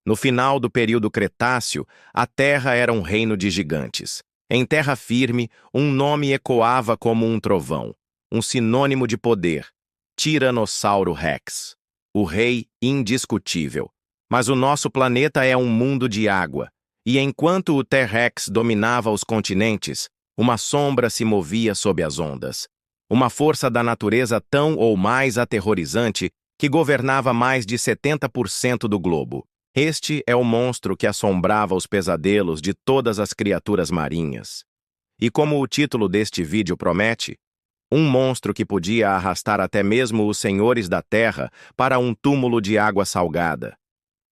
No final do período Cretáceo, a Terra era um reino de gigantes. Em terra firme, um nome ecoava como um trovão, um sinônimo de poder: Tiranossauro Rex, o rei indiscutível. Mas o nosso planeta é um mundo de água, e enquanto o T-Rex dominava os continentes, uma sombra se movia sob as ondas. Uma força da natureza tão ou mais aterrorizante que governava mais de 70% do globo. Este é o monstro que assombrava os pesadelos de todas as criaturas marinhas. E como o título deste vídeo promete, um monstro que podia arrastar até mesmo os senhores da terra para um túmulo de água salgada.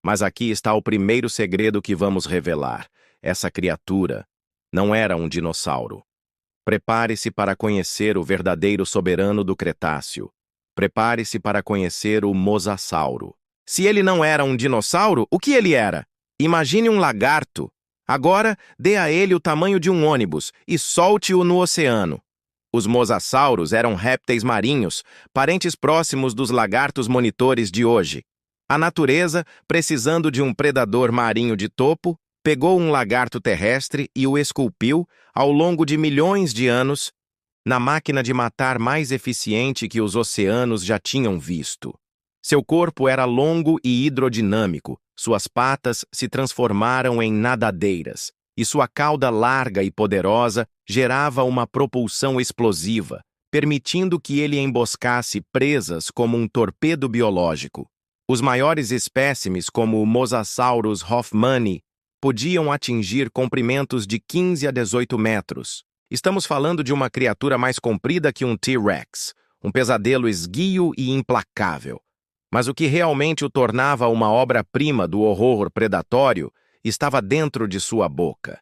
Mas aqui está o primeiro segredo que vamos revelar. Essa criatura não era um dinossauro. Prepare-se para conhecer o verdadeiro soberano do Cretáceo. Prepare-se para conhecer o Mosasauro. Se ele não era um dinossauro, o que ele era? Imagine um lagarto. Agora, dê a ele o tamanho de um ônibus e solte-o no oceano. Os mosassauros eram répteis marinhos, parentes próximos dos lagartos monitores de hoje. A natureza, precisando de um predador marinho de topo, pegou um lagarto terrestre e o esculpiu, ao longo de milhões de anos, na máquina de matar mais eficiente que os oceanos já tinham visto. Seu corpo era longo e hidrodinâmico, suas patas se transformaram em nadadeiras, e sua cauda larga e poderosa gerava uma propulsão explosiva, permitindo que ele emboscasse presas como um torpedo biológico. Os maiores espécimes, como o Mosasaurus hoffmanni, podiam atingir comprimentos de 15 a 18 metros. Estamos falando de uma criatura mais comprida que um T-Rex, um pesadelo esguio e implacável. Mas o que realmente o tornava uma obra-prima do horror predatório estava dentro de sua boca.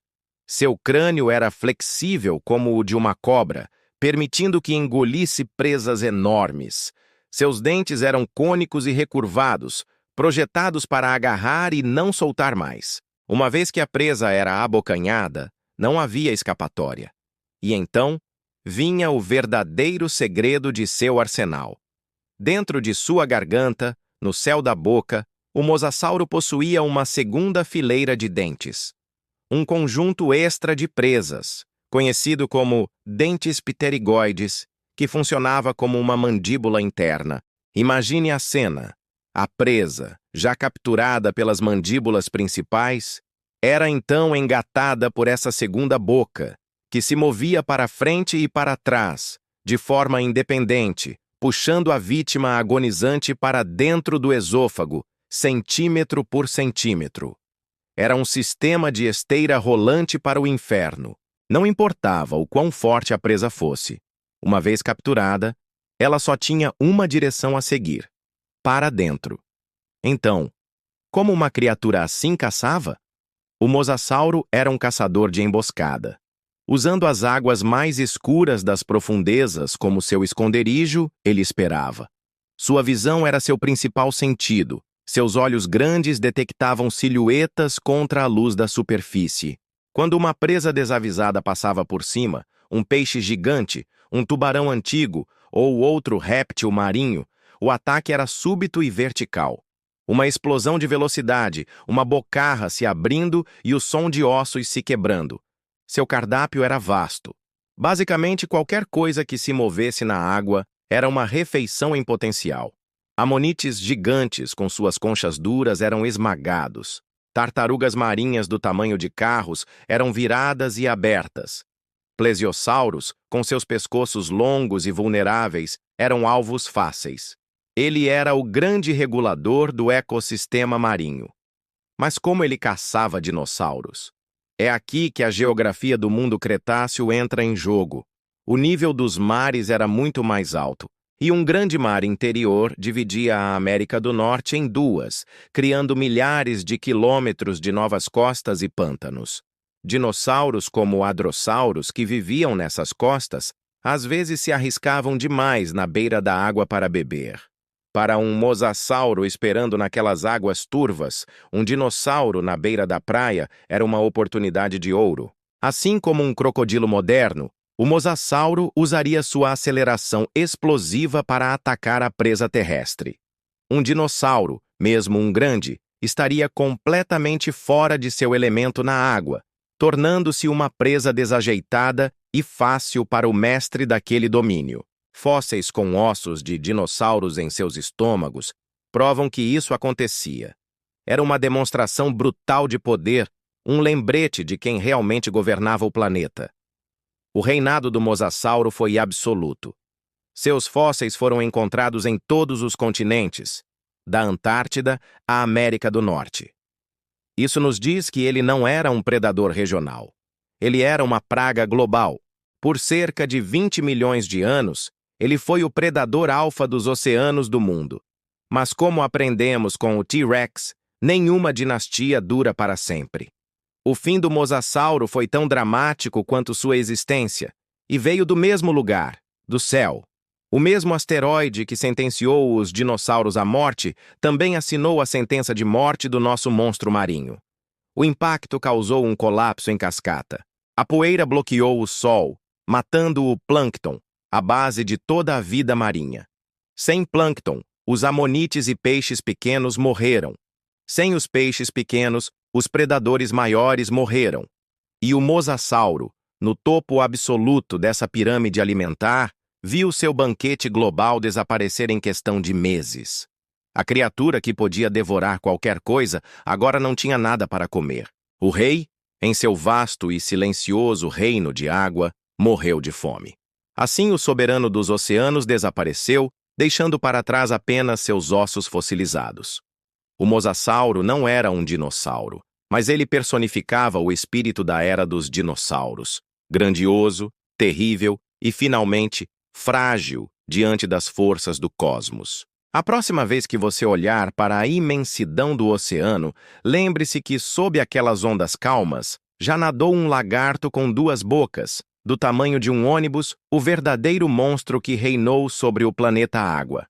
Seu crânio era flexível como o de uma cobra, permitindo que engolisse presas enormes. Seus dentes eram cônicos e recurvados, projetados para agarrar e não soltar mais. Uma vez que a presa era abocanhada, não havia escapatória. E então, vinha o verdadeiro segredo de seu arsenal. Dentro de sua garganta, no céu da boca, o mosassauro possuía uma segunda fileira de dentes. Um conjunto extra de presas, conhecido como dentes pterigoides, que funcionava como uma mandíbula interna. Imagine a cena. A presa, já capturada pelas mandíbulas principais, era então engatada por essa segunda boca, que se movia para frente e para trás, de forma independente, puxando a vítima agonizante para dentro do esôfago, centímetro por centímetro. Era um sistema de esteira rolante para o inferno. Não importava o quão forte a presa fosse. Uma vez capturada, ela só tinha uma direção a seguir: para dentro. Então, como uma criatura assim caçava? O mosassauro era um caçador de emboscada. Usando as águas mais escuras das profundezas como seu esconderijo, ele esperava. Sua visão era seu principal sentido. Seus olhos grandes detectavam silhuetas contra a luz da superfície. Quando uma presa desavisada passava por cima, um peixe gigante, um tubarão antigo ou outro réptil marinho, o ataque era súbito e vertical. Uma explosão de velocidade, uma bocarra se abrindo e o som de ossos se quebrando. Seu cardápio era vasto. Basicamente, qualquer coisa que se movesse na água era uma refeição em potencial. Amonites gigantes com suas conchas duras eram esmagados. Tartarugas marinhas do tamanho de carros eram viradas e abertas. Plesiosauros, com seus pescoços longos e vulneráveis, eram alvos fáceis. Ele era o grande regulador do ecossistema marinho. Mas como ele caçava dinossauros? É aqui que a geografia do mundo Cretáceo entra em jogo. O nível dos mares era muito mais alto, e um grande mar interior dividia a América do Norte em duas, criando milhares de quilômetros de novas costas e pântanos. Dinossauros como hadrossauros que viviam nessas costas, às vezes se arriscavam demais na beira da água para beber. Para um mosassauro esperando naquelas águas turvas, um dinossauro na beira da praia era uma oportunidade de ouro. Assim como um crocodilo moderno, o mosassauro usaria sua aceleração explosiva para atacar a presa terrestre. Um dinossauro, mesmo um grande, estaria completamente fora de seu elemento na água, tornando-se uma presa desajeitada e fácil para o mestre daquele domínio. Fósseis com ossos de dinossauros em seus estômagos provam que isso acontecia. Era uma demonstração brutal de poder, um lembrete de quem realmente governava o planeta. O reinado do mosassauro foi absoluto. Seus fósseis foram encontrados em todos os continentes, da Antártida à América do Norte. Isso nos diz que ele não era um predador regional. Ele era uma praga global. Por cerca de 20 milhões de anos, ele foi o predador alfa dos oceanos do mundo. Mas como aprendemos com o T-Rex, nenhuma dinastia dura para sempre. O fim do mosassauro foi tão dramático quanto sua existência, e veio do mesmo lugar, do céu. O mesmo asteroide que sentenciou os dinossauros à morte também assinou a sentença de morte do nosso monstro marinho. O impacto causou um colapso em cascata. A poeira bloqueou o Sol, matando o plâncton, a base de toda a vida marinha. Sem plâncton, os amonites e peixes pequenos morreram. Sem os peixes pequenos, os predadores maiores morreram. E o mosassauro, no topo absoluto dessa pirâmide alimentar, viu seu banquete global desaparecer em questão de meses. A criatura que podia devorar qualquer coisa agora não tinha nada para comer. O rei, em seu vasto e silencioso reino de água, morreu de fome. Assim, o soberano dos oceanos desapareceu, deixando para trás apenas seus ossos fossilizados. O mosassauro não era um dinossauro, mas ele personificava o espírito da era dos dinossauros, grandioso, terrível e, finalmente, frágil diante das forças do cosmos. A próxima vez que você olhar para a imensidão do oceano, lembre-se que, sob aquelas ondas calmas, já nadou um lagarto com 2 bocas, do tamanho de um ônibus, o verdadeiro monstro que reinou sobre o planeta Água.